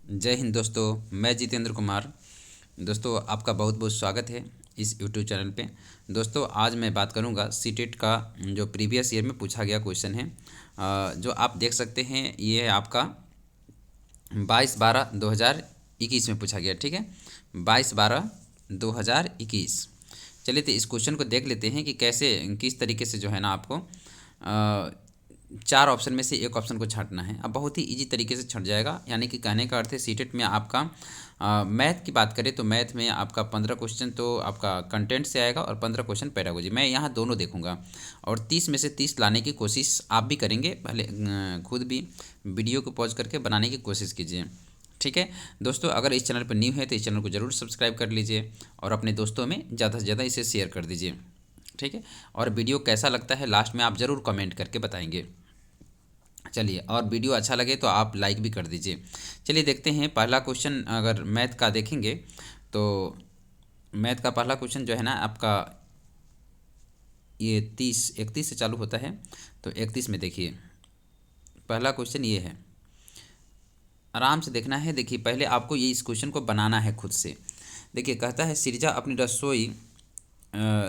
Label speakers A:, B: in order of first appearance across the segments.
A: जय हिंद दोस्तों, मैं जितेंद्र कुमार। दोस्तों आपका बहुत बहुत स्वागत है इस यूट्यूब चैनल पे। दोस्तों आज मैं बात करूंगा सीटेट का जो प्रीवियस ईयर में पूछा गया क्वेश्चन है। जो आप देख सकते हैं ये है आपका 22/12/2021 में पूछा गया। ठीक है, 22/12/2021। चलिए तो इस क्वेश्चन को देख लेते हैं कि कैसे किस तरीके से जो है ना आपको चार ऑप्शन में से एक ऑप्शन को छांटना है। अब बहुत ही इजी तरीके से छट जाएगा, यानी कि कहने का अर्थ है सीटेट में आपका मैथ की बात करें तो मैथ में आपका 15 क्वेश्चन तो आपका कंटेंट से आएगा और 15 क्वेश्चन पैडागोजी। मैं यहाँ दोनों देखूंगा और 30 में से 30 लाने की कोशिश आप भी करेंगे। पहले खुद भी वीडियो को पॉज करके बनाने की कोशिश कीजिए। ठीक है दोस्तों, अगर इस चैनल पर न्यू है तो इस चैनल को ज़रूर सब्सक्राइब कर लीजिए और अपने दोस्तों में ज़्यादा से ज़्यादा इसे शेयर कर दीजिए। ठीक है, और वीडियो कैसा लगता है लास्ट में आप ज़रूर कमेंट करके बताएंगे। चलिए, और वीडियो अच्छा लगे तो आप लाइक भी कर दीजिए। चलिए देखते हैं पहला क्वेश्चन। अगर मैथ का देखेंगे तो मैथ का पहला क्वेश्चन जो है ना आपका ये 31 से चालू होता है। तो 31 में देखिए पहला क्वेश्चन ये है, आराम से देखना है। देखिए पहले आपको ये इस क्वेश्चन को बनाना है खुद से। देखिए कहता है सृजा अपनी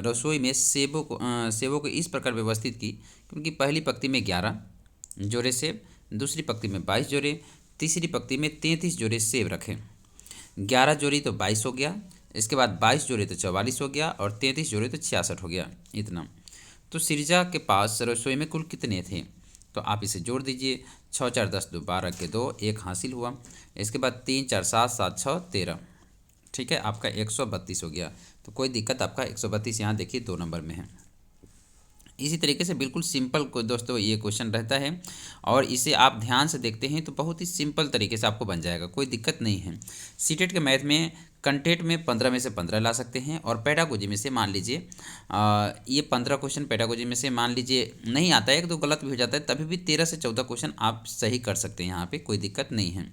A: रसोई में सेबों को इस प्रकार व्यवस्थित की क्योंकि पहली पंक्ति में 11 जोड़े सेब, दूसरी पंक्ति में 22 जोड़े, तीसरी पंक्ति में 33 जोड़े सेब रखें। 11 जोड़ी तो 22 हो गया, इसके बाद 22 जोड़े तो 44 हो गया और 33 जोड़े तो 66 हो गया। इतना तो सृजा के पास रसोई में कुल कितने थे? तो आप इसे जोड़ दीजिए। 6 4 10 2 12 के 2 1 हासिल हुआ। इसके बाद 3 4 7 7 6 13। ठीक है, आपका 132 हो गया। तो कोई दिक्कत, आपका 132 यहाँ देखिए 2 नंबर में है। इसी तरीके से बिल्कुल सिंपल को दोस्तों ये क्वेश्चन रहता है और इसे आप ध्यान से देखते हैं तो बहुत ही सिंपल तरीके से आपको बन जाएगा, कोई दिक्कत नहीं है। सीटेट के मैथ में कंटेंट में 15 में से 15 ला सकते हैं और पेडागोजी में से मान लीजिए ये 15 क्वेश्चन पेडागोजी में से मान लीजिए नहीं आता है, एक दो गलत भी हो जाता है, तभी भी 13 से 14 क्वेश्चन आप सही कर सकते हैं। यहाँ पर कोई दिक्कत नहीं है।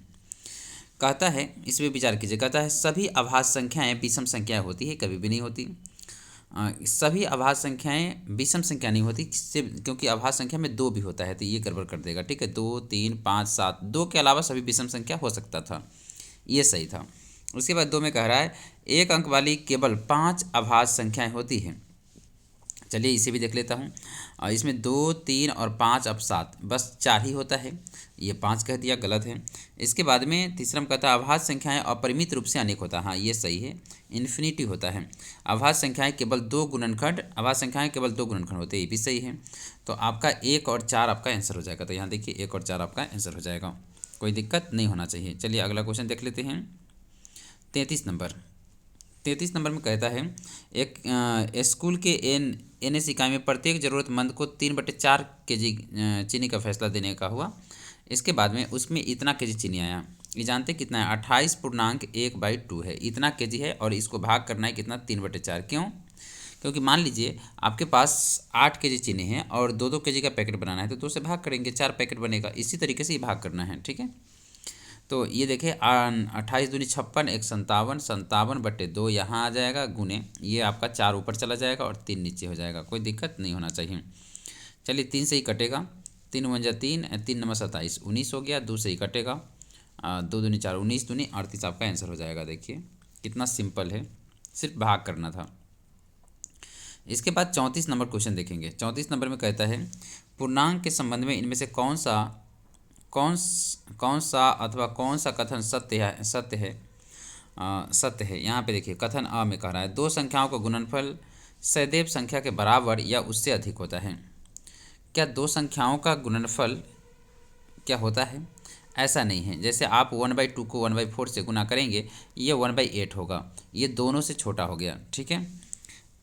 A: कहता है इसमें विचार कीजिए, कहता है सभी अभाज्य संख्याएँ विषम संख्याएँ होती है? कभी भी नहीं होती। सभी अभाज्य संख्याएं विषम संख्या नहीं होती क्योंकि अभाज्य संख्या में 2 भी होता है, तो ये गड़बड़ कर देगा। ठीक है, 2 3 5 7, 2 के अलावा सभी विषम संख्या हो सकता था, ये सही था। उसके बाद 2 में कह रहा है एक अंक वाली केवल 5 अभाज्य संख्याएं होती हैं। चलिए इसे भी देख लेता हूँ। इसमें 2 3 और 5 अब 7, बस 4 ही होता है, ये 5 कह दिया, गलत है। इसके बाद में तीसरा में कहता है अभाज्य संख्याएं अपरिमित रूप से अनेक होता है। हाँ ये सही है, इन्फिनिटी होता है। अभाज्य संख्याएं केवल 2 गुणनखंड, अभाज्य संख्याएं केवल 2 गुणनखंड होते हैं, ये भी सही है। तो आपका 1 और 4 आपका आंसर हो जाएगा। तो यहाँ देखिए 1 और 4 आपका आंसर हो जाएगा, कोई दिक्कत नहीं होना चाहिए। चलिए अगला क्वेश्चन देख लेते हैं। 33 नंबर में कहता है एक स्कूल के एन एस इकाई में प्रत्येक ज़रूरतमंद को 3/4 केजी चीनी का फैसला देने का हुआ। इसके बाद में उसमें इतना केजी चीनी आया। ये जानते कितना है? 28.1/2 है, इतना केजी है और इसको भाग करना है कितना? 3/4। क्यों? क्योंकि मान लीजिए आपके पास 8 केजी चीनी है और 2 केजी का पैकेट बनाना है, तो 2 से भाग करेंगे, 4 पैकेट बनेगा। इसी तरीके से ये भाग करना है। ठीक है, तो ये देखिए 28 दूनी 56, 1 57, 57/2 यहाँ आ जाएगा गुने, ये आपका 4 ऊपर चला जाएगा और 3 नीचे हो जाएगा, कोई दिक्कत नहीं होना चाहिए। चलिए 3 से ही कटेगा, 3 1 3, 3 9 27, 19 हो गया। 2 से ही कटेगा, 2 दूनी 4, 19 दूनी 38 आपका आंसर हो जाएगा। देखिए कितना सिंपल है, सिर्फ भाग करना था। इसके बाद 34 नंबर क्वेश्चन देखेंगे। 34 नंबर में कहता है पूर्णांक के संबंध में इनमें से कौन सा अथवा कौन सा कथन सत्य है। यहाँ पे देखिए कथन अ में कह रहा है 2 संख्याओं का गुणनफल सदैव संख्या के बराबर या उससे अधिक होता है। क्या 2 संख्याओं का गुणनफल क्या होता है? ऐसा नहीं है। जैसे आप 1/2 को 1/4 से गुना करेंगे, ये 1/8 होगा, ये दोनों से छोटा हो गया। ठीक है,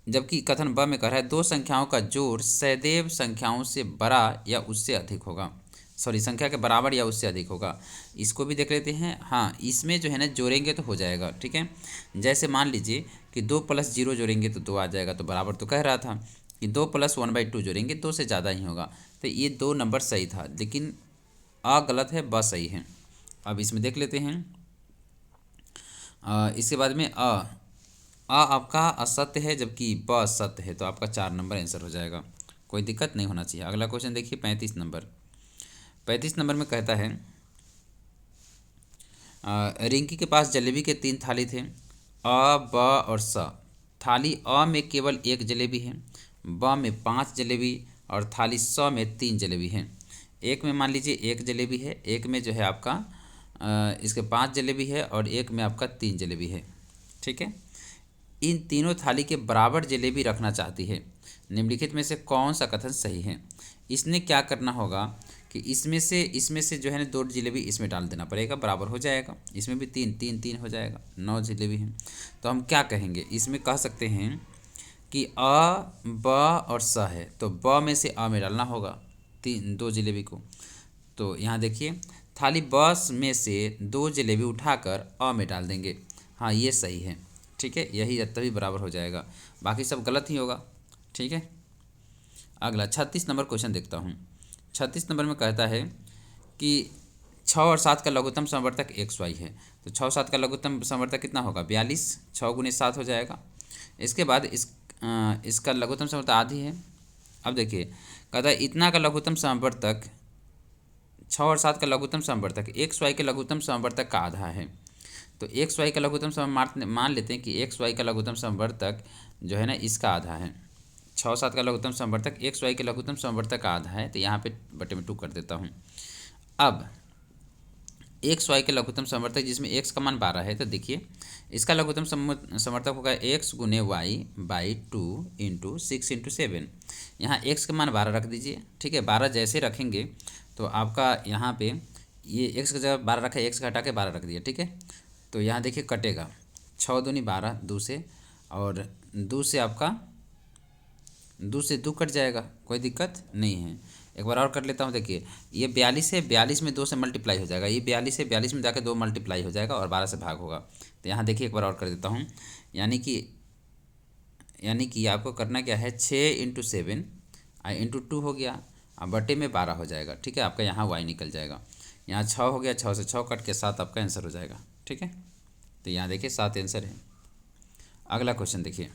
A: जबकि कथन ब में कह रहा है 2 संख्याओं का जोड़ सदैव संख्याओं से बड़ा या उससे अधिक होगा, सॉरी संख्या के बराबर या उससे अधिक होगा। इसको भी देख लेते हैं। हाँ इसमें जो है ना जोड़ेंगे तो हो जाएगा। ठीक है, जैसे मान लीजिए कि 2 + 0 जोड़ेंगे तो 2 आ जाएगा, तो बराबर तो कह रहा था कि 2 + 1/2 जोड़ेंगे 2 से ज़्यादा ही होगा। तो ये 2 नंबर सही था, लेकिन अ गलत है, ब सही है। अब इसमें देख लेते हैं। इसके बाद में आपका असत्य है जबकि ब सत्य है, तो आपका 4 नंबर आंसर हो जाएगा, कोई दिक्कत नहीं होना चाहिए। अगला क्वेश्चन देखिए 35 नंबर में कहता है रिंकी के पास जलेबी के 3 थाली थे, अ ब और स। थाली अ में केवल 1 जलेबी है, ब में 5 जलेबी और थाली स में 3 जलेबी है। एक में मान लीजिए 1 जलेबी है, एक में जो है आपका इसके 5 जलेबी है और एक में आपका 3 जलेबी है। ठीक है, इन तीनों थाली के बराबर जलेबी रखना चाहती है। निम्नलिखित में से कौन सा कथन सही है? इसने क्या करना होगा कि इसमें से जो है ना 2 जलेबी इसमें डाल देना पड़ेगा, बराबर हो जाएगा। इसमें भी 3 3 3 हो जाएगा, 9 जलेबी है। तो हम क्या कहेंगे, इसमें कह सकते हैं कि अ ब और स है, तो ब में से अ में डालना होगा 2 जलेबी को। तो यहाँ देखिए, थाली बस में से 2 जलेबी उठाकर अ में डाल देंगे। हाँ, ये सही है। ठीक है, यही तभी बराबर हो जाएगा, बाकी सब गलत ही होगा। ठीक है, अगला 36 नंबर क्वेश्चन देखता हूँ। 36 नंबर में कहता है कि 6 और 7 का लघुत्तम समवर्तक XY है। तो 6 और 7 का लघुत्तम समवर्तक कितना होगा? 42। 6 गुने 7 हो जाएगा। इसके बाद इसका लघुत्तम समवर्तक आधी है। अब देखिए, कहता है इतना का लघुत्तम समवर्तक, 6 और 7 का लघुत्तम समवर्तक XY के लघुत्तम समवर्तक का आधा है। तो XY का लघुत्तम मान लेते हैं कि XY का लघुत्तम समवर्तक जो है ना इसका आधा है। 6 और 7 का लघुत्तम समवर्तक XY के लघुत्तम समवर्तक का आधा है, तो यहाँ पे बटे में 2 कर देता हूँ। अब XY के लघुत्तम समवर्तक जिसमें x का मान 12 है, तो देखिए इसका लघुत्तम समवर्तक होगा x गुने y बाई 2 इंटू 6 इंटू 7। यहाँ x का मान 12 रख दीजिए। ठीक है, 12 जैसे रखेंगे तो आपका यहाँ पे ये x की जगह 12 रखा है, x का हटा के 12 रख दिया। ठीक है, तो यहाँ देखिए कटेगा 6 दूनी 12 2 से, और 2 से आपका 2 से 2 कट जाएगा, कोई दिक्कत नहीं है। एक बार और कर लेता हूँ। देखिए ये 42 है, 42 में 2 से मल्टीप्लाई हो जाएगा, ये 42 है, 42 में जाकर 2 मल्टीप्लाई हो जाएगा और 12 से भाग होगा। तो यहाँ देखिए एक बार और कर देता हूँ। यानी कि आपको करना क्या है, 6 इंटू 7 इंटू 2 हो गया, अब बटे में 12 हो जाएगा। ठीक है, आपका यहाँ y निकल जाएगा। यहाँ 6 हो गया, 6 से 6 कट के 7 आपका आंसर हो जाएगा। ठीक है, तो यहाँ देखिए 7 आंसर है। अगला क्वेश्चन देखिए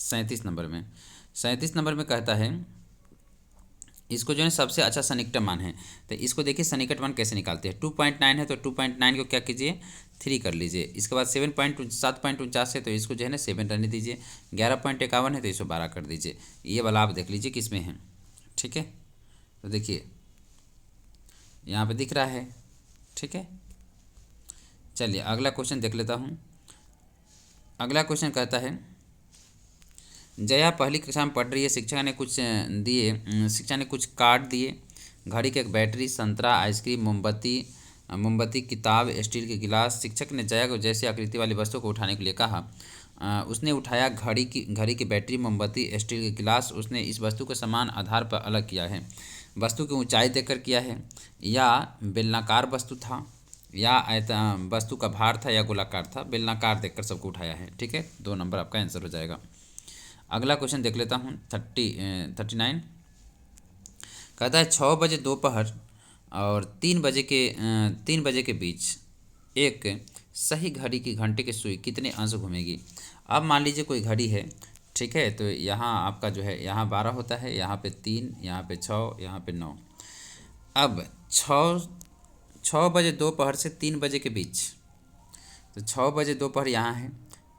A: 37 नंबर में। 37 नंबर में कहता है इसको जो है सबसे अच्छा सन्निकटन मान है। तो इसको देखिए सन्निकट मान कैसे निकालते हैं। 2.9 है तो 2.9 को क्या कीजिए, 3 कर लीजिए। इसके बाद 7.49 है तो इसको जो है ना 7 रहने दीजिए। 11.51 है तो इसको 12 कर दीजिए। ये वाला आप देख लीजिए किस में है। ठीक है, तो देखिए यहाँ पे दिख रहा है। ठीक है, चलिए अगला क्वेश्चन देख लेता हूँ। अगला क्वेश्चन कहता है जया पहली कक्षा में पढ़ रही है। शिक्षक ने कुछ कार्ड दिए, घड़ी की एक बैटरी, संतरा, आइसक्रीम, मोमबत्ती, किताब, स्टील के गिलास। शिक्षक ने जया को जैसी आकृति वाली वस्तु को उठाने के लिए कहा। उसने उठाया घड़ी की बैटरी, मोमबत्ती, स्टील के गिलास। उसने इस वस्तु को समान आधार पर अलग किया है। वस्तु की ऊंचाई देखकर किया है, या बेलनाकार वस्तु था, या वस्तु का भार था, या गोलाकार था। बेलनाकार देखकर सबको उठाया है। ठीक है, 2 नंबर आपका आंसर हो जाएगा। अगला क्वेश्चन देख लेता हूँ 39। कहता है 6 बजे दोपहर और 3 बजे के बीच एक सही घड़ी की घंटे की सुई कितने अंश घूमेगी? अब मान लीजिए कोई घड़ी है। ठीक है, तो यहाँ आपका जो है यहाँ 12 होता है, यहाँ पे 3, यहाँ पे 6, यहाँ पे 9। अब 6 बजे दोपहर से 3 बजे के बीच, तो 6 बजे दोपहर यहाँ है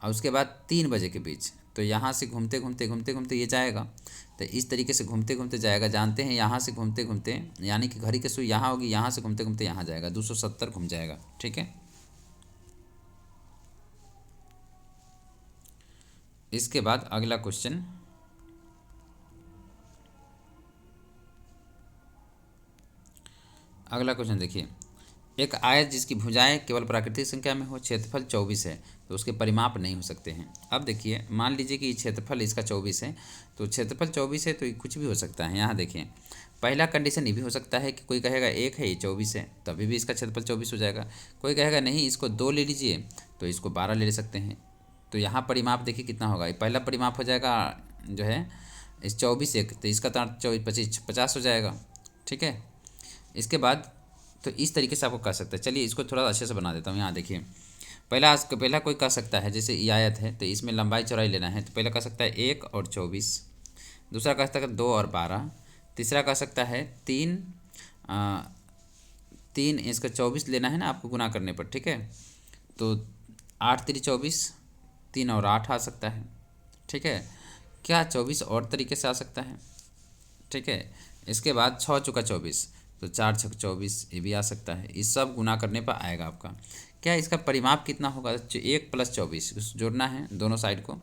A: और उसके बाद 3 बजे के बीच, तो यहाँ से घूमते घूमते ये जाएगा। तो इस तरीके से घूमते घूमते जाएगा। जानते हैं यहाँ से घूमते घूमते, यानी कि घड़ी की सुई यहाँ होगी, यहाँ से घूमते घूमते यहाँ जाएगा, 270 घूम जाएगा। ठीक है, इसके बाद अगला क्वेश्चन देखिए। एक आयत जिसकी भुजाएं केवल प्राकृतिक संख्या में हो, क्षेत्रफल 24 है, तो उसके परिमाप नहीं हो सकते हैं। अब देखिए मान लीजिए कि क्षेत्रफल इसका 24 है, तो क्षेत्रफल 24 है तो ये कुछ भी हो सकता है। यहाँ देखिए पहला कंडीशन ये भी हो सकता है कि कोई कहेगा 1 है, ये 24 है, तभी भी इसका क्षेत्रफल 24 हो जाएगा। कोई कहेगा नहीं इसको 2 ले लीजिए, तो इसको 12 ले सकते हैं। तो यहाँ परिमाप देखिए कितना होगा। पहला परिमाप हो जाएगा जो है इस 24 1, तो इसका तो 24 25 50 हो जाएगा। ठीक है, इसके बाद तो इस तरीके से आपको कर सकते हैं। चलिए इसको थोड़ा अच्छे से बना देता हूँ। यहाँ देखिए पहला कोई कह सकता है, जैसे ये आयत है तो इसमें लंबाई चौड़ाई लेना है, तो पहला कह सकता है 1 और 24, दूसरा कह सकता है 2 और 12, तीसरा कह सकता है 3 3 इसका 24 लेना है ना आपको गुना करने पर, ठीक है। तो 8 3 24, 3 और 8 आ सकता है, ठीक है। क्या 24 और तरीके से आ सकता है, ठीक है। इसके बाद 6 चौका 24, तो 4 छक 24, ये भी आ सकता है। इस सब गुना करने पर आएगा आपका। क्या इसका परिमाप कितना होगा, 1 + 24 जोड़ना है दोनों साइड को।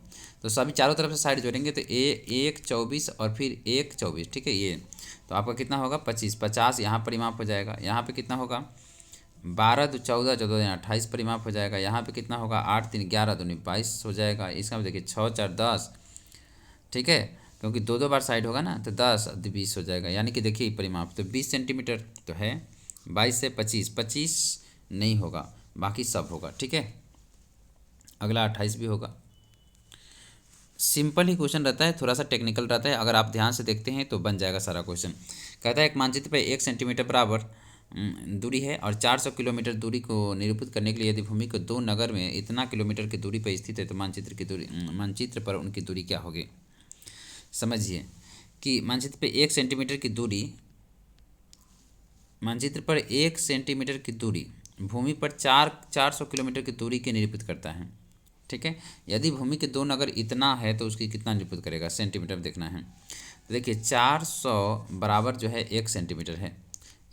A: तो सभी चारों तरफ से साइड जोड़ेंगे तो 1 24 और फिर 1 24, ठीक है। ये तो आपका कितना होगा 25, 50 यहाँ परिमाप हो जाएगा। यहाँ पे कितना होगा 12 2 14, 14 यहाँ 28 परिमाप हो जाएगा। यहाँ पे कितना होगा 8 3 11 2 22 हो जाएगा। इसका देखिए 6 4 10, ठीक है, क्योंकि दो दो बार साइड होगा ना, तो 10 20 हो जाएगा। यानी कि देखिए परिमाप तो 20 सेंटीमीटर तो है। 22 से 25, 25 नहीं होगा, बाकी सब होगा, ठीक है। अगला 28 भी होगा। सिंपल ही क्वेश्चन रहता है, थोड़ा सा टेक्निकल रहता है। अगर आप ध्यान से देखते हैं तो बन जाएगा सारा क्वेश्चन। कहता है एक मानचित्र पर 1 सेंटीमीटर बराबर दूरी है और 400 किलोमीटर दूरी को निरूपित करने के लिए यदि भूमि को दो नगर में इतना किलोमीटर की दूरी पर स्थित है तो मानचित्र पर उनकी दूरी क्या होगी। समझिए कि मानचित्र पर 1 सेंटीमीटर की दूरी, मानचित्र पर 1 सेंटीमीटर की दूरी भूमि पर 400 किलोमीटर की दूरी के निरूपित करता है, ठीक है। यदि भूमि के दो नगर इतना है तो उसकी कितना निरूपित करेगा, सेंटीमीटर देखना है। तो देखिए 400 बराबर जो है 1 सेंटीमीटर है,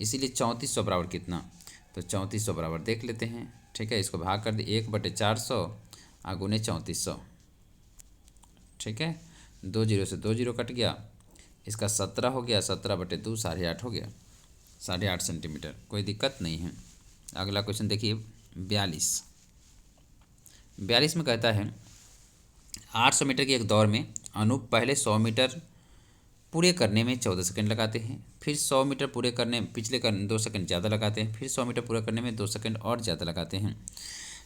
A: इसीलिए 3400 बराबर कितना, तो 3400 बराबर देख लेते हैं, ठीक है। इसको भाग कर दिए 1/400 गुने 3400, ठीक है। 2 जीरो से 2 जीरो कट गया, इसका 17 हो गया, 17/2 8.5 हो गया, 8.5 सेंटीमीटर, कोई दिक्कत नहीं है। अगला क्वेश्चन देखिए 42 में कहता है 800 मीटर की एक दौड़ में अनूप पहले 100 मीटर पूरे करने में 14 सेकंड लगाते हैं, फिर 100 मीटर पूरे करने पिछले करने 2 सेकंड ज़्यादा लगाते हैं, फिर 100 मीटर पूरा करने में 2 सेकंड और ज़्यादा लगाते हैं।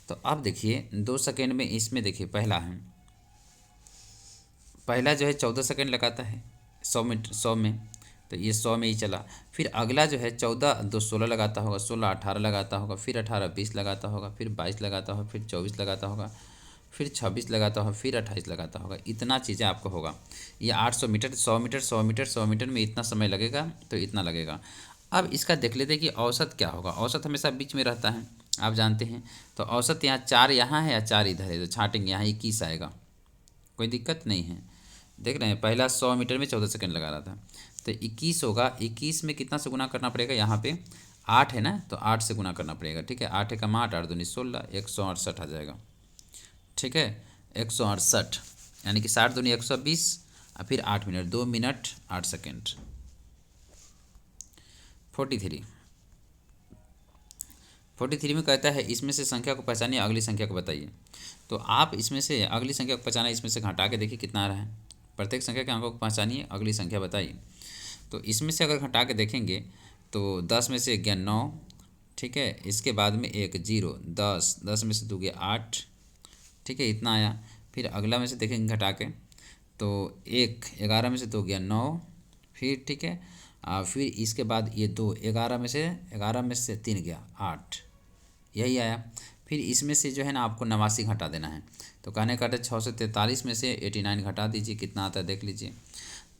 A: तो अब देखिए 2 सेकंड में इसमें देखिए पहला जो है 14 सेकंड लगाता है 100 में, तो ये 100 में ही चला। फिर अगला जो है 14 2 16 लगाता होगा, 16 18 लगाता होगा, फिर 18 20 लगाता होगा, फिर 22 लगाता होगा, फिर 24 लगाता होगा, फिर 26 लगाता होगा, फिर 28 लगाता होगा। इतना चीज़ें आपको होगा। ये 800 मीटर 100 मीटर 100 मीटर 100 मीटर में इतना समय लगेगा तो इतना लगेगा। अब इसका देख लेते हैं कि औसत क्या होगा। औसत हमेशा बीच में रहता है, आप जानते हैं। तो औसत यहाँ 4 यहाँ है या 4 इधर है, तो छाटेंगे यहाँ 21 आएगा, कोई दिक्कत नहीं है। देख रहे हैं पहला 100 मीटर में 14 सेकंड लगा रहा था, तो 21 होगा। 21 में कितना से गुना करना पड़ेगा, यहाँ पे 8 है ना, तो 8 से गुना करना पड़ेगा, ठीक है। 8 एकम 8 8 दूनी 16, 168 आ जाएगा, ठीक है। 168 यानी कि 60 दूनी 120 और फिर 8 मिनट 2 मिनट 8 सेकेंड। 43 में कहता है इसमें से संख्या को पहचानिए, अगली संख्या को बताइए। तो आप इसमें से अगली संख्या को पहचाना, इसमें से घटा के देखिए कितना आ रहा है। प्रत्येक संख्या के अंकों को पहचानिए, अगली संख्या बताइए। तो इसमें से अगर घटा के देखेंगे तो 10 में से गया 9, ठीक है। इसके बाद में 1 0 10, 10 में से 2 गया 8, ठीक है, इतना आया। फिर अगला में से देखेंगे घटा के तो 1 11 में से 2 गया 9, फिर ठीक है। फिर इसके बाद ये 2 11 में से 3 गया 8, यही आया। फिर इसमें से जो है ना आपको 89 घटा देना है। तो कहने का 6 से 43 में से 89 घटा दीजिए, कितना आता है देख लीजिए।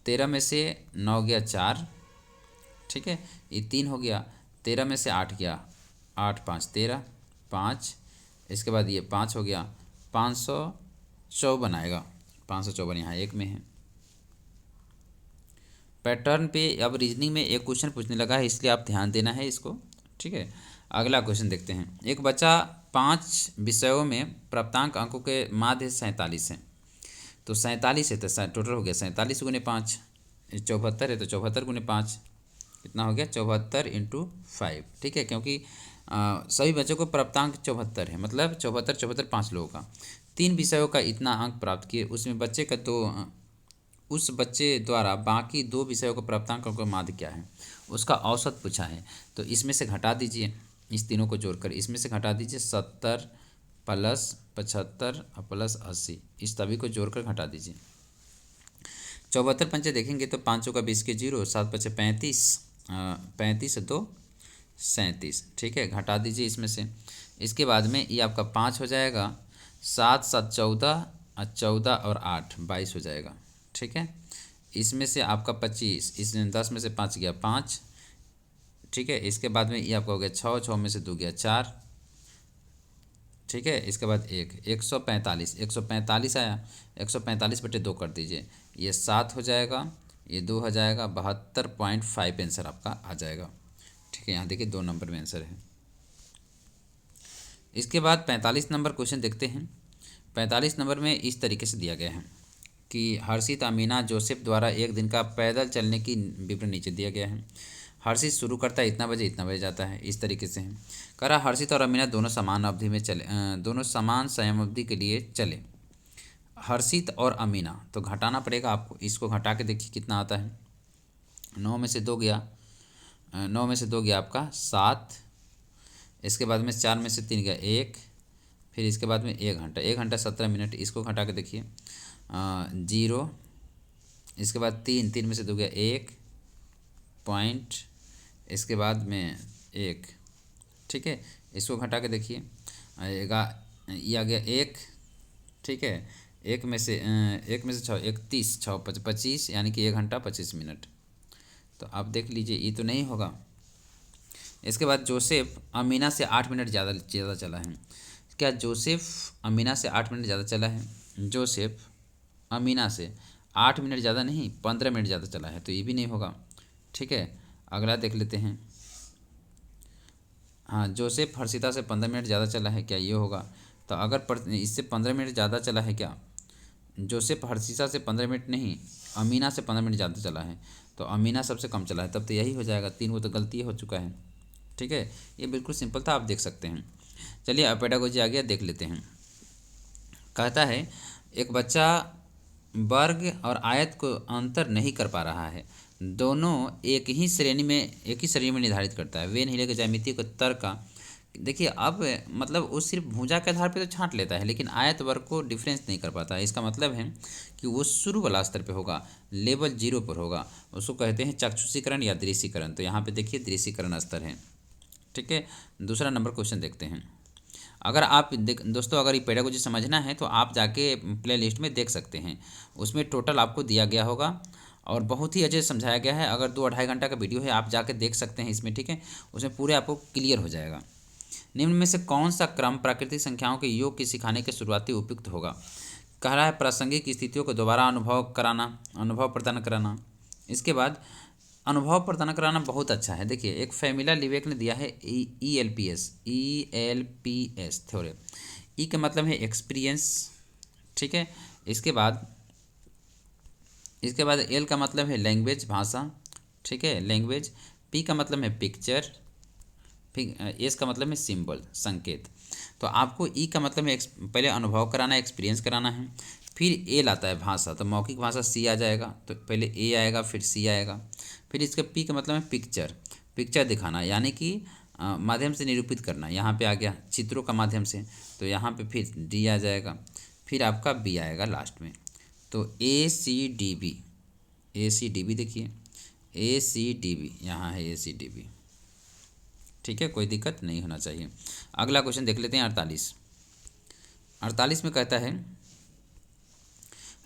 A: 13 में से 9 गया 4, ठीक है, ये 3 हो गया। 13 में से 8 गया 8 5 13 5, इसके बाद ये 5 हो गया, 554 आएगा। 554 यहाँ 1 में है। पैटर्न पे अब रीजनिंग में एक क्वेश्चन पूछने लगा है, इसलिए आप ध्यान देना है इसको, ठीक है। अगला क्वेश्चन देखते हैं। एक बच्चा 5 विषयों में प्राप्तांक अंकों के माध्य 47 है, तो 47 है तो टोटल हो गया 47 गुने 5, 74 है तो 74 गुने 5 कितना हो गया 74 × 5, ठीक है। क्योंकि सभी बच्चों को प्राप्तांक 74 है, मतलब 74 5 लोगों का 3 विषयों का इतना अंक प्राप्त किए, उसमें बच्चे का उस बच्चे द्वारा बाकी 2 विषयों को प्राप्तांक का माध्य क्या है, उसका औसत पूछा है। तो इसमें से घटा दीजिए, इस तीनों को जोड़कर इसमें से घटा दीजिए 70 + 75 + 80, इस सभी को जोड़कर घटा दीजिए। 74 पंचे देखेंगे तो 5 का 20 के 0, 7 5 35, 35 2 37, ठीक है, घटा दीजिए इसमें से। इसके बाद में ये आपका 5 हो जाएगा, 7 7 14 और 14 और 8 22 हो जाएगा, ठीक है। इसमें से आपका 25, इसमें 10 में से 5 गया 5, ठीक है। इसके बाद में ये आपका हो गया 6, 6 में से 2 गया 4, ठीक है। इसके बाद 145, 145 आया, 145/2 कर दीजिए, ये 7 हो जाएगा, ये 2 हो जाएगा, 72.5 आंसर आपका आ जाएगा, ठीक है। यहाँ देखिए 2 नंबर में आंसर है। इसके बाद 45 नंबर क्वेश्चन देखते हैं। 45 नंबर में इस तरीके से दिया गया है कि हर्षित अमीना जोसेफ द्वारा एक दिन का पैदल चलने की विवरण नीचे दिया गया है। हर्षित शुरू करता है इतना बजे जाता है, इस तरीके से है। कह रहा हर्षित और अमीना दोनों समान अवधि में चले, दोनों समान समयावधि के लिए चले। हर्षित और अमीना, तो घटाना पड़ेगा आपको, इसको घटा के देखिए कितना आता है। 9 में से 2 गया, 9 में से 2 गया आपका 7, इसके बाद में 4 में से 3 गया 1, फिर इसके बाद में 1 घंटा 17 मिनट, इसको घटा के देखिए 0, इसके बाद 3 में से 2 गया 1 पॉइंट, इसके बाद में 1, ठीक है। इसको घटा के देखिए आएगा, ये आ गया 1, ठीक है। 1 में से 6, 31, 6 25, यानी कि 1 घंटा 25 मिनट। तो आप देख लीजिए ये तो नहीं होगा। इसके बाद जोसेफ अमीना से 8 मिनट ज़्यादा चला है। क्या जोसेफ अमीना से 8 मिनट ज़्यादा चला है? जोसेफ अमीना से 8 मिनट ज़्यादा नहीं, 15 मिनट ज़्यादा चला है, तो ये भी नहीं होगा, ठीक है। अगला देख लेते हैं। हाँ, जोसेफ हर्षिता से 15 मिनट ज़्यादा चला है, क्या ये होगा? तो अगर इससे 15 मिनट ज़्यादा चला है क्या? जोसेफ हर्षिता से 15 मिनट नहीं, अमीना से 15 मिनट ज़्यादा चला है, तो अमीना सबसे कम चला है, तब तो यही हो जाएगा 3, वो तो गलती हो चुका है, ठीक है। ये बिल्कुल सिंपल था, आप देख सकते हैं। चलिए अब पेडागोजी आ गया, देख लेते हैं। कहता है एक बच्चा वर्ग और आयत को अंतर नहीं कर पा रहा है, दोनों एक ही श्रेणी में निर्धारित करता है। वे नहीं लेकर ज्यामिति को तर्क का देखिए, अब मतलब वो सिर्फ भुजा के आधार पे तो छांट लेता है, लेकिन आयत वर्ग को डिफरेंस नहीं कर पाता है। इसका मतलब है कि वो शुरू वाला स्तर पे होगा, लेवल 0 पर होगा। उसको कहते हैं चक्षुषीकरण या दृश्यीकरण। तो यहाँ पे देखिए दृश्यीकरण स्तर है, ठीक है। दूसरा नंबर क्वेश्चन देखते हैं। अगर आप दोस्तों अगर ये पेडागोजी समझना है तो आप जाके प्ले लिस्ट में देख सकते हैं, उसमें टोटल आपको दिया गया होगा और बहुत ही अच्छे से समझाया गया है। अगर 2-2.5 घंटा का वीडियो है, आप जाके देख सकते हैं इसमें, ठीक है। उसमें पूरे आपको क्लियर हो जाएगा। निम्न में से कौन सा क्रम प्राकृतिक संख्याओं के योग की सिखाने के शुरुआती उपयुक्त होगा? कह रहा है प्रासंगिक स्थितियों को दोबारा अनुभव प्रदान कराना। इसके बाद अनुभव प्रदान कराना बहुत अच्छा है। देखिए एक फैमिला लिवेक ने दिया है ELPS थ्योरम। ई का मतलब है एक्सपीरियंस, ठीक है। इसके बाद एल का मतलब है लैंग्वेज, भाषा, ठीक है, लैंग्वेज। पी का मतलब है पिक्चर, फिर एस का मतलब है सिंबल, संकेत। तो आपको ई का मतलब है पहले अनुभव कराना, एक्सपीरियंस कराना है। फिर एल आता है भाषा, तो मौखिक भाषा सी आ जाएगा, तो पहले ए आएगा फिर सी आएगा। फिर इसका पी का मतलब है पिक्चर दिखाना, यानी कि माध्यम से निरूपित करना। यहाँ पे आ गया चित्रों का माध्यम से, तो यहाँ पे फिर डी आ जाएगा, फिर आपका बी आएगा लास्ट में। तो ACDB देखिए ACDB यहाँ है ACDB, ठीक है, कोई दिक्कत नहीं होना चाहिए। अगला क्वेश्चन देख लेते हैं 48 में कहता है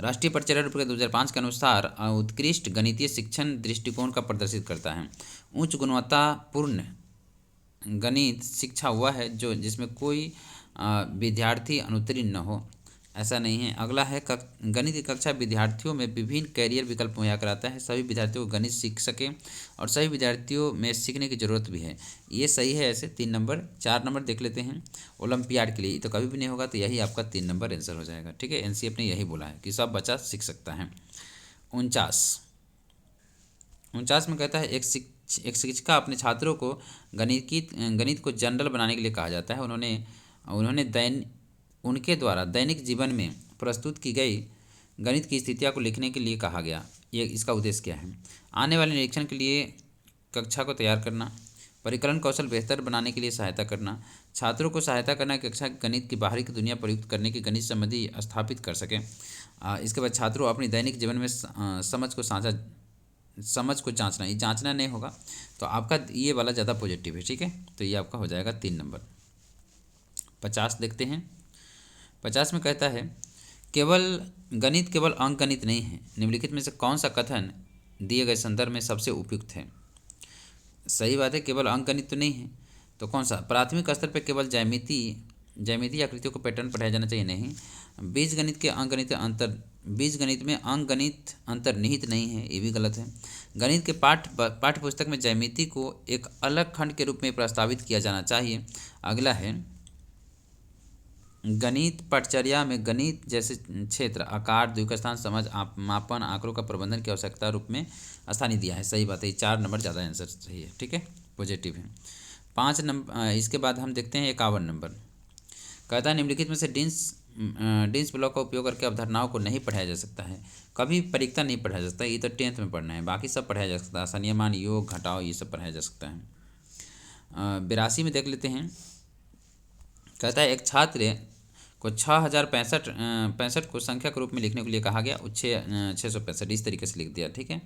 A: राष्ट्रीय परिचय रूपरेखा 2005 के अनुसार उत्कृष्ट गणितीय शिक्षण दृष्टिकोण का प्रदर्शित करता है। उच्च गुणवत्तापूर्ण गणित शिक्षा हुआ है जिसमें कोई विद्यार्थी अनुत्तीर्ण न हो, ऐसा नहीं है। अगला है गणित की कक्षा विद्यार्थियों में विभिन्न कैरियर विकल्प मुहैया कराता है, सभी विद्यार्थियों को गणित सीख सके और सभी विद्यार्थियों में सीखने की ज़रूरत भी है। ये सही है ऐसे 3 नंबर। 4 नंबर देख लेते हैं ओलंपियाड के लिए, तो कभी भी नहीं होगा, तो यही आपका 3 नंबर आंसर हो जाएगा, ठीक है। NCF ने यही बोला है कि सब बच्चा सीख सकता है। 49 में कहता है एक शिक्षिका अपने छात्रों को गणित को जनरल बनाने के लिए कहा जाता है। उनके द्वारा दैनिक जीवन में प्रस्तुत की गई गणित की स्थितियों को लिखने के लिए कहा गया। ये इसका उद्देश्य क्या है? आने वाले निरीक्षण के लिए कक्षा को तैयार करना, परिकलन कौशल बेहतर बनाने के लिए सहायता करना, छात्रों को सहायता करना कि कक्षा गणित की बाहरी की दुनिया प्रयुक्त करने की गणित संबंधी स्थापित कर सकें। इसके बाद छात्रों अपनी दैनिक जीवन में समझ को जांचना, ये जांचना नहीं होगा, तो आपका ये वाला ज़्यादा पॉजिटिव है, ठीक है। तो ये आपका हो जाएगा 3 नंबर। 50 देखते हैं। 50 में कहता है गणित केवल अंक गणित नहीं है, निम्नलिखित में से कौन सा कथन दिए गए संदर्भ में सबसे उपयुक्त है? सही बात है, केवल अंकगणित तो नहीं है। तो कौन सा? प्राथमिक स्तर पर केवल ज्यामितीय आकृतियों को पैटर्न पढ़ाया जाना चाहिए, नहीं। बीजगणित के अंकगणित अंतर बीजगणित में अंकगणित अंतर्निहित नहीं है, ये भी गलत है। गणित के पाठ्य पुस्तक में ज्यामिति को एक अलग खंड के रूप में प्रस्तावित किया जाना चाहिए। अगला है, गणित पटचर्या में गणित जैसे क्षेत्र, आकार, द्विक स्थान, समझ, मापन, आंकड़ों का प्रबंधन की आवश्यकता रूप में स्थानीय दिया है। सही बात है, 4 नंबर ज़्यादा आंसर सही है, ठीक है, पॉजिटिव है। 5 नंबर। इसके बाद हम देखते हैं 51 नंबर। कहता है निम्नलिखित में से डिंस ब्लॉक का उपयोग करके अवधारणाओं को नहीं पढ़ाया जा सकता है। कभी परीक्षा नहीं पढ़ाया जा सकता, ये तो 10th में पढ़ना है, बाकी सब पढ़ाया जा सकता है। संयमान, योग, घटाव, ये सब पढ़ाया जा सकता है। 82 में देख लेते हैं। कहता है एक छात्र को 6065 को संख्या के रूप में लिखने के लिए कहा गया, 665 इस तरीके से लिख दिया, ठीक है।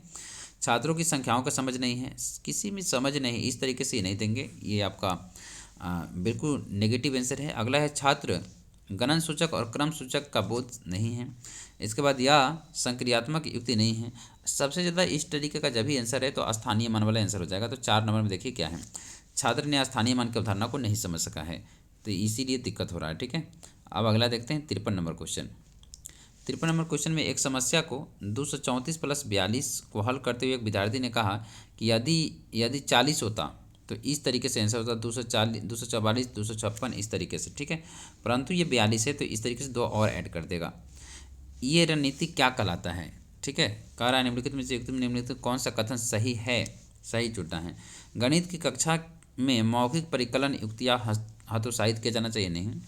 A: छात्रों की संख्याओं का समझ नहीं है, किसी में समझ नहीं, इस तरीके से ही नहीं देंगे, ये आपका बिल्कुल नेगेटिव आंसर है। अगला है छात्र गणन सूचक और क्रम सूचक का बोध नहीं है। इसके बाद या संक्रियात्मक युक्ति नहीं है। सबसे ज़्यादा इस तरीके का जब भी आंसर है तो स्थानीय मान वाला आंसर हो जाएगा। तो 4 नंबर में देखिए क्या है, छात्र ने स्थानीय मान की अवधारणा को नहीं समझ सका है, तो इसीलिए दिक्कत हो रहा है, ठीक है। अब अगला देखते हैं 53 नंबर क्वेश्चन। 53 नंबर क्वेश्चन में एक समस्या को 234 + 42 को हल करते हुए एक विद्यार्थी ने कहा कि यदि 40 होता तो इस तरीके से आंसर होता, 240, 244, 256 इस तरीके से, ठीक है। परंतु ये 42 है तो इस तरीके से 2 और ऐड कर देगा। ये रणनीति क्या कहलाता है, ठीक है। कह रहा है निम्नलिखित में से निम्नलिखित कौन सा कथन सही है, सही चुनना है। गणित की कक्षा में मौखिक परिकलन युक्तियाँ हतोत्साहित किया जाना चाहिए, नहीं।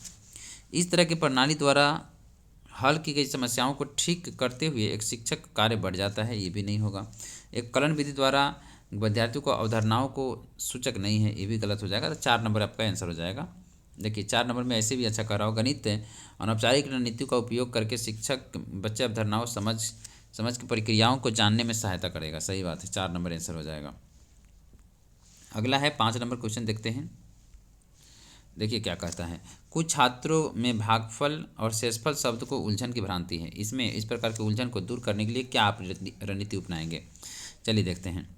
A: इस तरह की प्रणाली द्वारा हल की गई समस्याओं को ठीक करते हुए एक शिक्षक का कार्य बढ़ जाता है, ये भी नहीं होगा। एक कलन विधि द्वारा विद्यार्थियों को अवधारणाओं को सूचक नहीं है, ये भी गलत हो जाएगा। तो 4 नंबर आपका आंसर हो जाएगा। देखिए 4 नंबर में ऐसे भी अच्छा कर रहा हो, गणित अनौपचारिक रणनीतियों का उपयोग करके शिक्षक बच्चे अवधारणाओं समझ की प्रक्रियाओं को जानने में सहायता करेगा। सही बात है, 4 नंबर आंसर हो जाएगा। अगला है 5 नंबर क्वेश्चन, देखते हैं। देखिए क्या कहता है, कुछ छात्रों में भागफल और शेषफल शब्द को उलझन की भ्रांति है। इसमें इस प्रकार के उलझन को दूर करने के लिए क्या आप रणनीति अपनाएंगे? चलिए देखते हैं।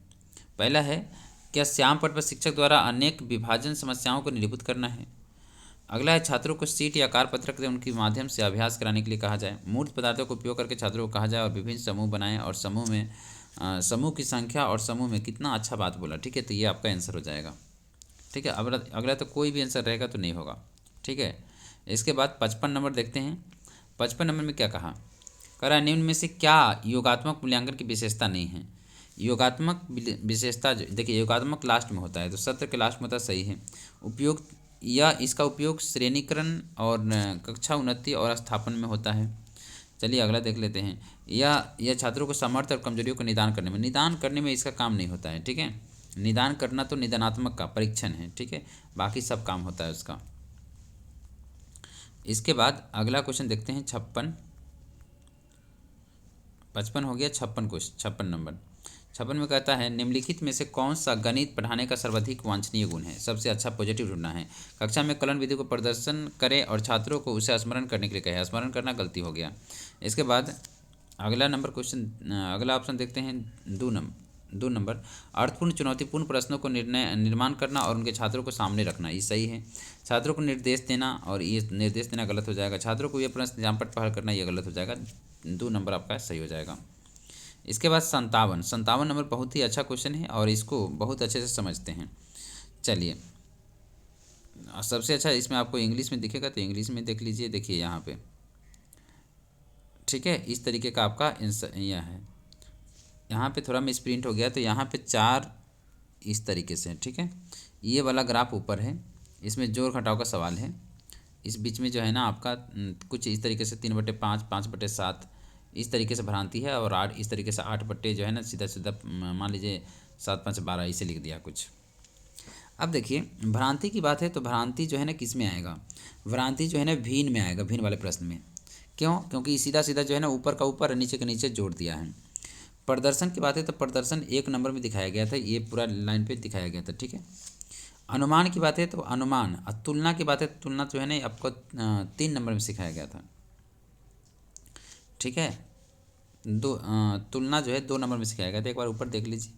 A: पहला है, क्या श्याम पट पर शिक्षक द्वारा अनेक विभाजन समस्याओं को निरूपित करना है। अगला है, छात्रों को सीट या कारपत्रक उनके माध्यम से अभ्यास कराने के लिए कहा जाए। मूर्त पदार्थों का उपयोग करके छात्रों को कहा जाए और विभिन्न समूह बनाएं और समूह की संख्या और समूह में कितना अच्छा बात बोला, ठीक है। तो ये आपका आंसर हो जाएगा, ठीक है। अब अगला तो कोई भी आंसर रहेगा तो नहीं होगा, ठीक है। इसके बाद 55 नंबर देखते हैं। 55 नंबर में क्या कहा, कह रहा है निम्न में से क्या योगात्मक मूल्यांकन की विशेषता नहीं है। योगात्मक विशेषता देखिए, योगात्मक लास्ट में होता है, तो सत्र के लास्ट में होता है, सही है। उपयोग या इसका उपयोग श्रेणीकरण और कक्षा उन्नति और स्थापन में होता है। चलिए अगला देख लेते हैं। यह छात्रों को सामर्थ्य और कमजोरियों को निदान करने में इसका काम नहीं होता है, ठीक है। निदान करना तो निदानात्मक का परीक्षण है, ठीक है, बाकी सब काम होता है उसका। इसके बाद अगला क्वेश्चन देखते हैं 55 हो गया, 56 नंबर। 56 में कहता है निम्नलिखित में से कौन सा गणित पढ़ाने का सर्वाधिक वांछनीय गुण है। सबसे अच्छा पॉजिटिव ढूंढना है। कक्षा में कलन विधि को प्रदर्शन करें और छात्रों को उसे स्मरण करने के लिए कहे। स्मरण करना गलती हो गया। इसके बाद अगला ऑप्शन देखते हैं 2 नंबर। अर्थपूर्ण चुनौतीपूर्ण प्रश्नों को निर्माण करना और उनके छात्रों को सामने रखना, ये सही है। छात्रों को निर्देश देना, और ये निर्देश देना गलत हो जाएगा। छात्रों को ये प्रश्न जामपट पर हल करना, ये गलत हो जाएगा। 2 नंबर आपका सही हो जाएगा। इसके बाद 57 नंबर बहुत ही अच्छा क्वेश्चन है और इसको बहुत अच्छे से समझते हैं। चलिए सबसे अच्छा इसमें आपको इंग्लिश में दिखेगा, तो इंग्लिश में देख लीजिए। देखिए यहाँ पे, ठीक है, इस तरीके का आपका यह है। यहाँ पे थोड़ा मिस प्रिंट हो गया, तो यहाँ पे 4 इस तरीके से, ठीक है। ये वाला ग्राफ ऊपर है, इसमें जोड़ घटाव का सवाल है। इस बीच में जो है ना आपका कुछ इस तरीके से 3/5, 5/7 इस तरीके से भ्रांति है, और 8 इस तरीके से 8 बट्टे जो है ना सीधा सीधा मान लीजिए 7, 5, 12 इसे लिख दिया कुछ। अब देखिए भ्रांति की बात है, तो भ्रांति जो है ना किस में आएगा, भ्रांति जो है ना भिन्न में आएगा, भिन्न वाले प्रश्न में। क्यों? क्योंकि सीधा सीधा जो है ना ऊपर का ऊपर और नीचे के नीचे जोड़ दिया है। प्रदर्शन की बात है तो प्रदर्शन 1 नंबर में दिखाया गया था, ये पूरा लाइन पे दिखाया गया था, ठीक है। अनुमान की बात है तो अनुमान, और तुलना की बात है तो तुलना जो है ना आपको 3 नंबर में सिखाया गया था, ठीक है। तुलना जो है 2 नंबर में सिखाया गया था, एक बार ऊपर देख लीजिए।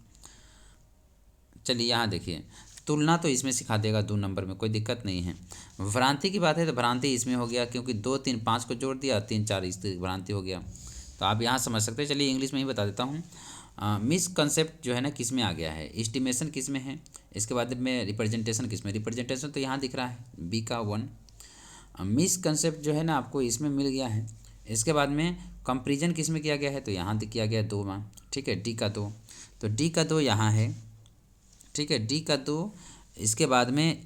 A: चलिए यहाँ देखिए, तुलना तो इसमें सिखा देगा 2 नंबर में, कोई दिक्कत नहीं है। भ्रांति की बात है तो भ्रांति इसमें हो गया, क्योंकि 2 3 5 को जोड़ दिया, 3 4 इस भ्रांति हो गया, तो आप यहाँ समझ सकते हैं। चलिए इंग्लिश में ही बता देता हूँ। मिसकंसेप्ट जो है ना किस में आ गया है, एस्टिमेशन किस में है, इसके बाद में रिप्रेजेंटेशन किस में, रिप्रेजेंटेशन तो यहाँ दिख रहा है बी का 1। मिसकंसेप्ट जो है ना आपको इसमें मिल गया है। इसके बाद में कंपेरिजन किस में किया गया है, तो यहाँ किया गया 2 में, ठीक है, डी का 2, तो डी का 2 यहाँ है, ठीक है, डी का 2। इसके बाद में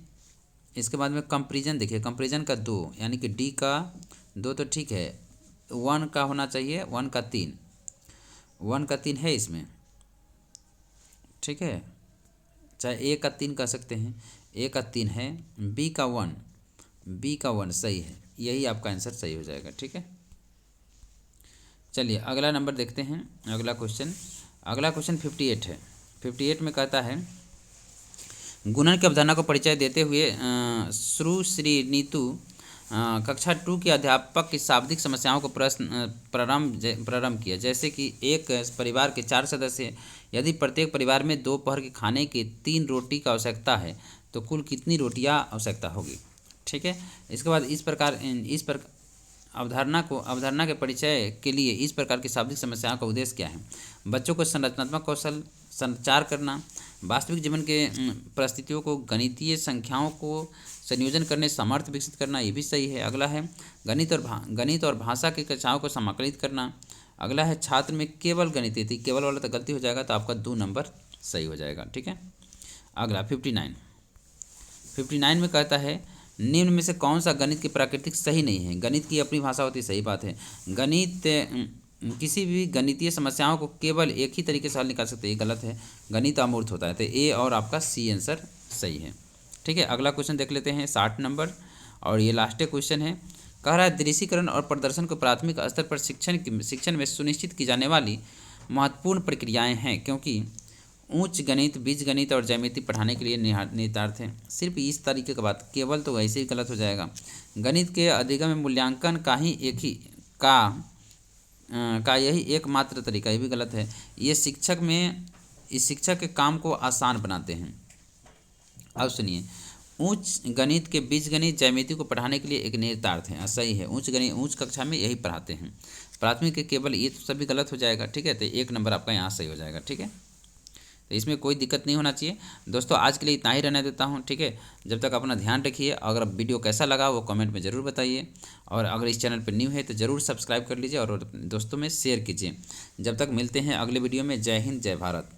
A: कंपेरिजन देखिए, कंपेरिजन का 2 यानी कि डी का 2 तो ठीक है, 1 का होना चाहिए, 1 का 3, 1 का 3 है इसमें, ठीक है, चाहे ए का 3 कह सकते हैं, ए का 3 है, बी का 1, बी का 1 सही है, यही आपका आंसर सही हो जाएगा, ठीक है। चलिए अगला नंबर देखते हैं, अगला क्वेश्चन 58 है। 58 में कहता है, गुणन की अवधारणा को परिचय देते हुए श्री नीतू कक्षा 2 के अध्यापक की शाब्दिक समस्याओं को प्रारंभ किया। जैसे कि एक परिवार के 4 सदस्य, यदि प्रत्येक परिवार में दोपहर के खाने की 3 रोटी की आवश्यकता है तो कुल कितनी रोटियां आवश्यकता होगी, ठीक है। इसके बाद इस पर अवधारणा के परिचय के लिए इस प्रकार की शाब्दिक समस्याओं का उद्देश्य क्या है। बच्चों को संरचनात्मक कौशल, संचार करना, वास्तविक जीवन के परिस्थितियों को गणितीय संख्याओं को संयोजन करने सामर्थ्य विकसित करना, ये भी सही है। अगला है गणित और भाषा की कक्षाओं को समाकलित करना। अगला है छात्र में केवल गणितीय, थी केवल वाला तो गलती हो जाएगा, तो आपका 2 नंबर सही हो जाएगा, ठीक है। अगला 59 में कहता है, निम्न में से कौन सा गणित की प्राकृतिक सही नहीं है। गणित की अपनी भाषा होती है, सही बात है। किसी भी गणितीय समस्याओं को केवल एक ही तरीके से हल निकाल सकते हैं, ये गलत है। गणित अमूर्त होता है, तो ए और आपका सी आंसर सही है, ठीक है। अगला क्वेश्चन देख लेते हैं 60 नंबर, और ये लास्ट क्वेश्चन है। कह रहा है, दृश्यीकरण और प्रदर्शन को प्राथमिक स्तर पर शिक्षण में सुनिश्चित की जाने वाली महत्वपूर्ण प्रक्रियाएँ हैं, क्योंकि उच्च गणित, बीजगणित और ज्यामिति पढ़ाने के लिए निहितार्थ है। सिर्फ इस तरीके का बात, केवल तो वैसे ही गलत हो जाएगा। गणित के अधिगम में मूल्यांकन का ही यही एकमात्र तरीका, ये भी गलत है। ये शिक्षक के काम को आसान बनाते हैं। अब सुनिए, उच्च गणित के बीजगणित, ज्यामिति को पढ़ाने के लिए एक निहितार्थ है, सही है। उच्च कक्षा में यही पढ़ाते हैं। प्राथमिक के केवल, ये तो सभी गलत हो जाएगा, ठीक है। तो 1 नंबर आपका यहाँ सही हो जाएगा, ठीक है। तो इसमें कोई दिक्कत नहीं होना चाहिए। दोस्तों आज के लिए इतना ही रहने देता हूं, ठीक है। जब तक अपना ध्यान रखिए। अगर वीडियो कैसा लगा वो कमेंट में ज़रूर बताइए, और अगर इस चैनल पर न्यू है तो ज़रूर सब्सक्राइब कर लीजिए और दोस्तों में शेयर कीजिए। जब तक मिलते हैं अगले वीडियो में, जय हिंद, जय भारत।